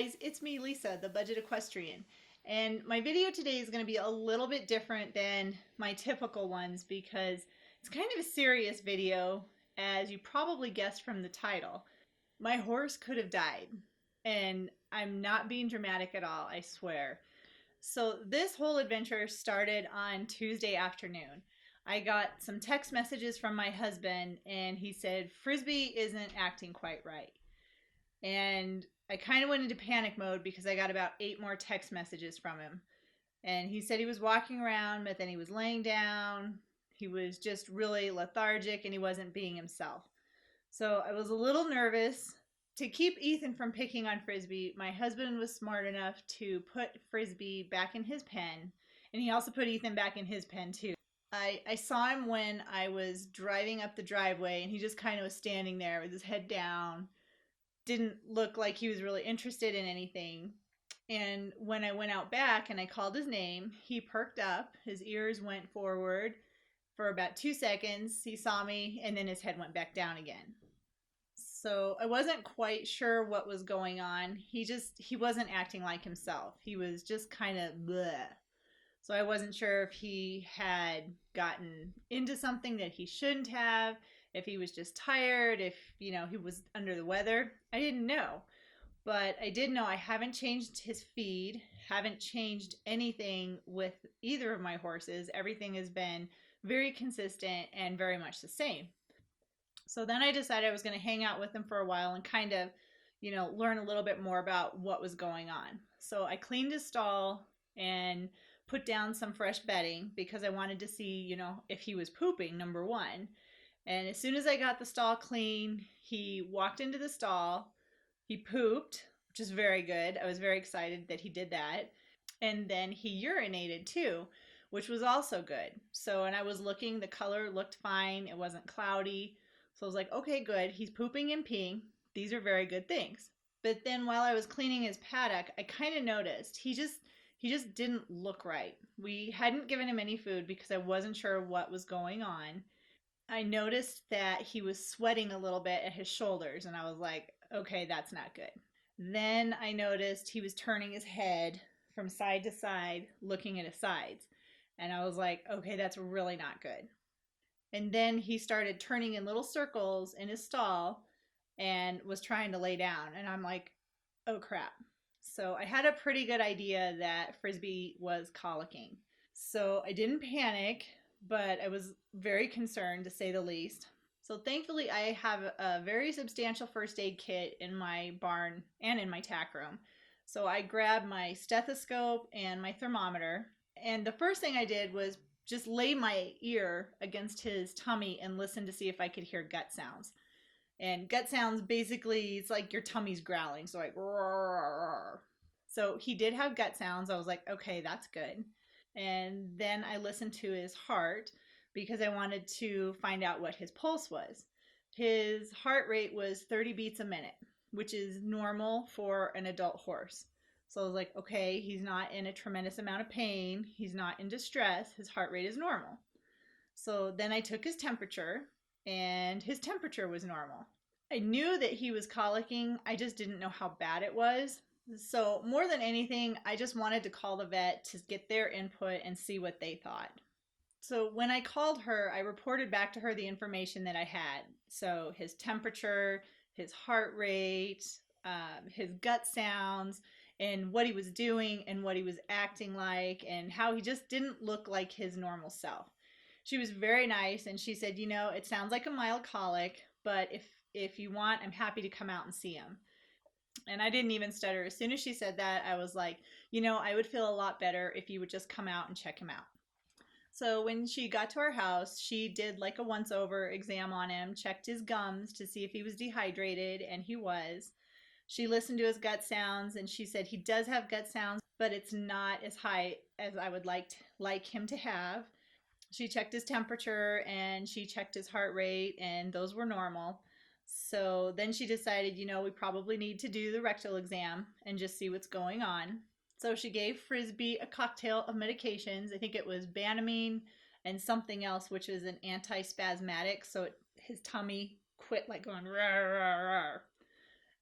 guys, it's me, Lisa, the Budget Equestrian, and my video today is going to be a little bit different than my typical ones because it's kind of a serious video, as you probably guessed from the title. My horse could have died, and I'm not being dramatic at all, I swear. So this whole adventure started on Tuesday afternoon. I got some text messages from my husband, and he said Frisby isn't acting quite right. And I kind of went into panic mode because I got about 8 more text messages from him. And he said he was walking around, but then he was laying down. He was just really lethargic and he wasn't being himself. So I was a little nervous. To keep Ethan from picking on Frisby, my husband was smart enough to put Frisby back in his pen. And he also put Ethan back in his pen too. I saw him when I was driving up the driveway, and he just kind of was standing there with his head down. Didn't look like he was really interested in anything. And when I went out back and I called his name, he perked up, his ears went forward for about 2 seconds. He saw me, and then his head went back down again. So I wasn't quite sure what was going on. He wasn't acting like himself. He was just kind of bleh. So I wasn't sure if he had gotten into something that he shouldn't have, if he was just tired, if, he was under the weather. I didn't know. But I did know I haven't changed his feed, haven't changed anything with either of my horses. Everything has been very consistent and very much the same. So then I decided I was going to hang out with him for a while and kind of, learn a little bit more about what was going on. So I cleaned his stall and put down some fresh bedding because I wanted to see, if he was pooping, number one. And as soon as I got the stall clean, he walked into the stall, he pooped, which is very good. I was very excited that he did that. And then he urinated too, which was also good. So, and I was looking, the color looked fine. It wasn't cloudy. So I was like, okay, good. He's pooping and peeing. These are very good things. But then while I was cleaning his paddock, I kind of noticed he just didn't look right. We hadn't given him any food because I wasn't sure what was going on. I noticed that he was sweating a little bit at his shoulders, and I was like, okay, that's not good. Then I noticed he was turning his head from side to side, looking at his sides. And I was like, okay, that's really not good. And then he started turning in little circles in his stall and was trying to lay down. And I'm like, oh crap. So I had a pretty good idea that Frisby was colicking. So I didn't panic, but I was very concerned, to say the least. So thankfully I have a very substantial first aid kit in my barn and in my tack room. So I grabbed my stethoscope and my thermometer. And the first thing I did was just lay my ear against his tummy and listen to see if I could hear gut sounds. And gut sounds, basically, it's like your tummy's growling. So like, roar. So he did have gut sounds. I was like, okay, that's good. And then I listened to his heart because I wanted to find out what his pulse was. His heart rate was 30 beats a minute, which is normal for an adult horse. So I was like, okay, he's not in a tremendous amount of pain. He's not in distress. His heart rate is normal. So then I took his temperature, and his temperature was normal. I knew that he was colicking. I just didn't know how bad it was. So more than anything, I just wanted to call the vet to get their input and see what they thought. So when I called her, I reported back to her the information that I had. So his temperature, his heart rate, his gut sounds, and what he was doing and what he was acting like, and how he just didn't look like his normal self. She was very nice, and she said, it sounds like a mild colic, but if you want, I'm happy to come out and see him. And I didn't even stutter. As soon as she said that, I was like, I would feel a lot better if you would just come out and check him out. So when she got to our house, she did like a once-over exam on him, checked his gums to see if he was dehydrated, and he was. She listened to his gut sounds, and she said he does have gut sounds, but it's not as high as I would like him to have. She checked his temperature, and she checked his heart rate, and those were normal. So then she decided, we probably need to do the rectal exam and just see what's going on. So she gave Frisby a cocktail of medications. I think it was Banamine and something else, which is an antispasmodic. So his tummy quit like going rawr, rawr, rawr.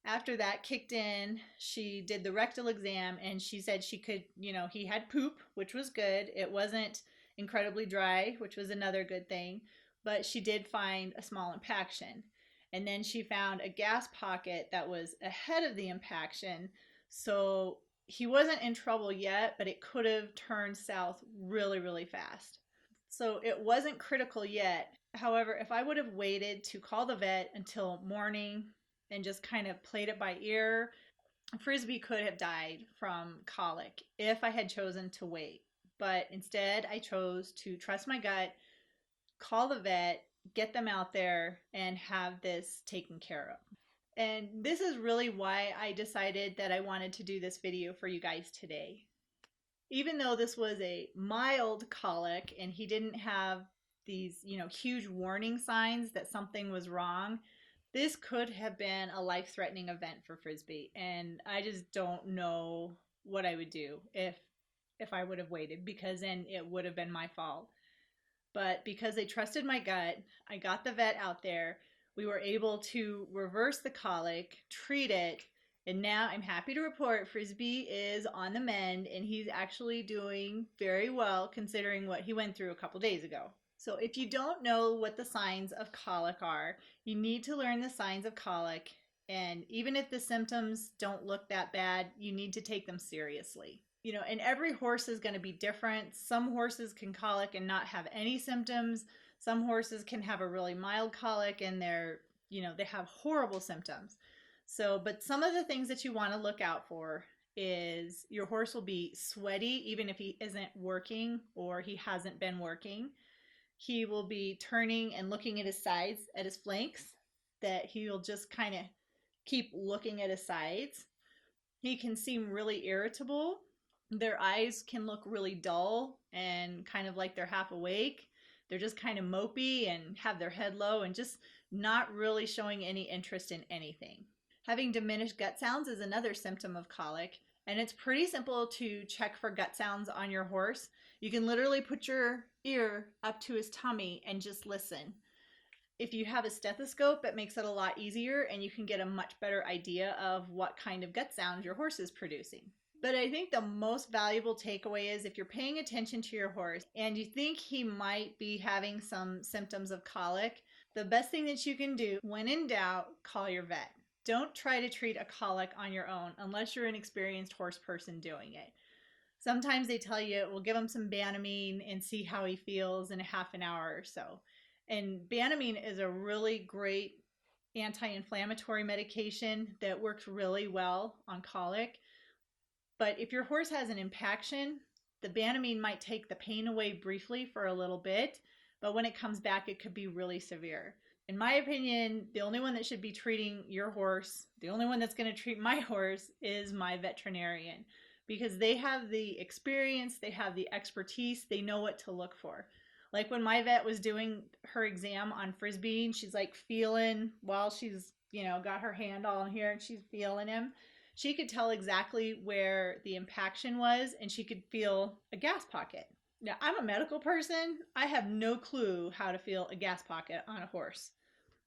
After that kicked in, she did the rectal exam and she said she could, he had poop, which was good. It wasn't incredibly dry, which was another good thing, but she did find a small impaction. And then she found a gas pocket that was ahead of the impaction. So he wasn't in trouble yet, but it could have turned south really, really fast. So it wasn't critical yet. However, if I would have waited to call the vet until morning and just kind of played it by ear, Frisby could have died from colic if I had chosen to wait. But instead, I chose to trust my gut, call the vet, get them out there, and have this taken care of. And this is really why I decided that I wanted to do this video for you guys today. Even though this was a mild colic and he didn't have these, huge warning signs that something was wrong, this could have been a life-threatening event for Frisby, and I just don't know what I would do if I would have waited, because then it would have been my fault. But because I trusted my gut, I got the vet out there. We were able to reverse the colic, treat it, and now I'm happy to report Frisby is on the mend and he's actually doing very well considering what he went through a couple days ago. So if you don't know what the signs of colic are, you need to learn the signs of colic. And even if the symptoms don't look that bad, you need to take them seriously. And every horse is going to be different. Some horses can colic and not have any symptoms. Some horses can have a really mild colic and they have horrible symptoms. So, but some of the things that you want to look out for is your horse will be sweaty even if he isn't working or he hasn't been working. He will be turning and looking at his sides, at his flanks, that he'll just kind of keep looking at his sides. He can seem really irritable. Their eyes can look really dull and kind of like they're half awake. They're just kind of mopey and have their head low and just not really showing any interest in anything. Having diminished gut sounds is another symptom of colic, and it's pretty simple to check for gut sounds on your horse. You can literally put your ear up to his tummy and just listen. If you have a stethoscope, it makes it a lot easier and you can get a much better idea of what kind of gut sounds your horse is producing. But I think the most valuable takeaway is if you're paying attention to your horse and you think he might be having some symptoms of colic, the best thing that you can do when in doubt, call your vet. Don't try to treat a colic on your own unless you're an experienced horse person doing it. Sometimes they tell you, well, give him some Banamine and see how he feels in a half an hour or so. And Banamine is a really great anti-inflammatory medication that works really well on colic. But if your horse has an impaction, the Banamine might take the pain away briefly for a little bit, but when it comes back, it could be really severe. In my opinion, the only one that should be treating your horse, the only one that's going to treat my horse is my veterinarian, because they have the experience, they have the expertise, they know what to look for. Like when my vet was doing her exam on Frisby, and she's like feeling while she's, got her hand all in here and she's feeling him, she could tell exactly where the impaction was and she could feel a gas pocket. Now, I'm a medical person. I have no clue how to feel a gas pocket on a horse.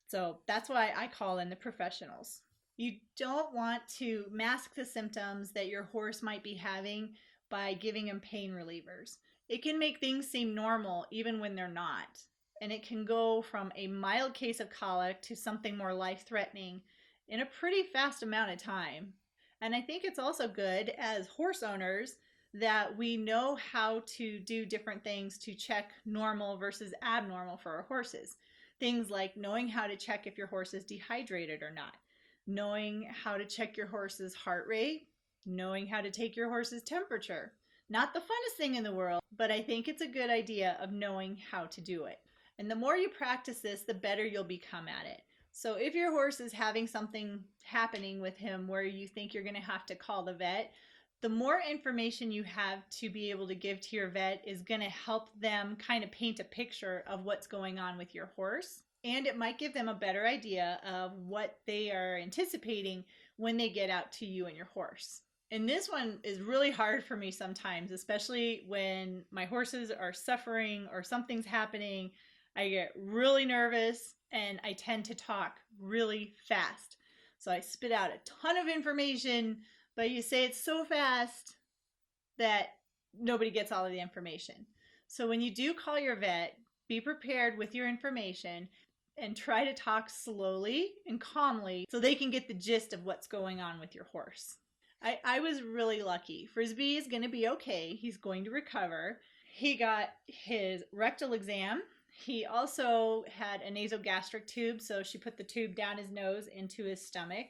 So that's why I call in the professionals. You don't want to mask the symptoms that your horse might be having by giving him pain relievers. It can make things seem normal even when they're not. And it can go from a mild case of colic to something more life-threatening in a pretty fast amount of time. And I think it's also good as horse owners that we know how to do different things to check normal versus abnormal for our horses. Things like knowing how to check if your horse is dehydrated or not, knowing how to check your horse's heart rate, knowing how to take your horse's temperature. Not the funnest thing in the world, but I think it's a good idea of knowing how to do it. And the more you practice this, the better you'll become at it. So if your horse is having something happening with him where you think you're going to have to call the vet, the more information you have to be able to give to your vet is going to help them kind of paint a picture of what's going on with your horse. And it might give them a better idea of what they are anticipating when they get out to you and your horse. And this one is really hard for me sometimes, especially when my horses are suffering or something's happening. I get really nervous and I tend to talk really fast. So I spit out a ton of information, but you say it so fast that nobody gets all of the information. So when you do call your vet, be prepared with your information and try to talk slowly and calmly so they can get the gist of what's going on with your horse. I was really lucky. Frisby is going to be okay. He's going to recover. He got his rectal exam. He also had a nasogastric tube, so she put the tube down his nose into his stomach,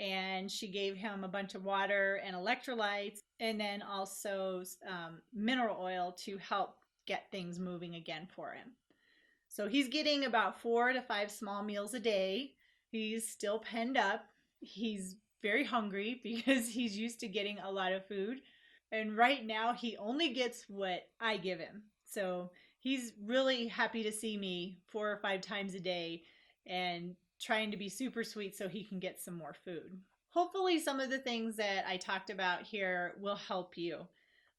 and she gave him a bunch of water and electrolytes, and then also mineral oil to help get things moving again for him. So he's getting about 4 to 5 small meals a day. He's still penned up. He's very hungry because he's used to getting a lot of food. And right now he only gets what I give him. So he's really happy to see me 4 or 5 times a day and trying to be super sweet so he can get some more food. Hopefully some of the things that I talked about here will help you.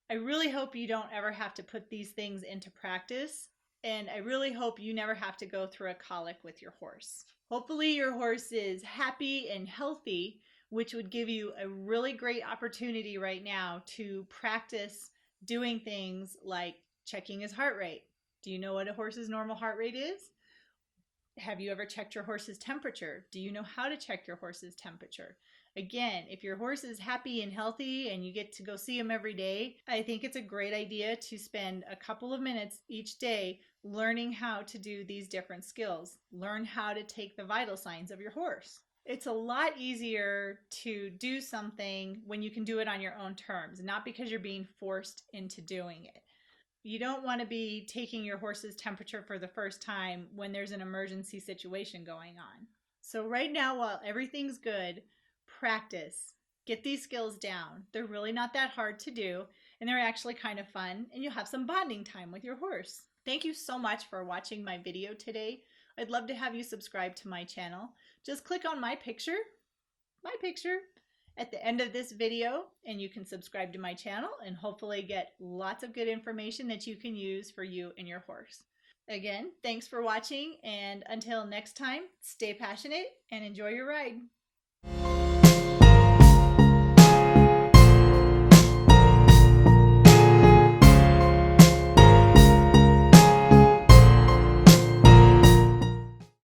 I really hope you don't ever have to put these things into practice, and I really hope you never have to go through a colic with your horse. Hopefully your horse is happy and healthy, which would give you a really great opportunity right now to practice doing things like checking his heart rate. Do you know what a horse's normal heart rate is? Have you ever checked your horse's temperature? Do you know how to check your horse's temperature? Again, if your horse is happy and healthy and you get to go see him every day, I think it's a great idea to spend a couple of minutes each day learning how to do these different skills. Learn how to take the vital signs of your horse. It's a lot easier to do something when you can do it on your own terms, not because you're being forced into doing it. You don't want to be taking your horse's temperature for the first time when there's an emergency situation going on. So right now, while everything's good, practice. Get these skills down. They're really not that hard to do, and they're actually kind of fun, and you'll have some bonding time with your horse. Thank you so much for watching my video today. I'd love to have you subscribe to my channel. Just click on my picture at the end of this video, and you can subscribe to my channel and hopefully get lots of good information that you can use for you and your horse. Again, thanks for watching, and until next time, stay passionate and enjoy your ride.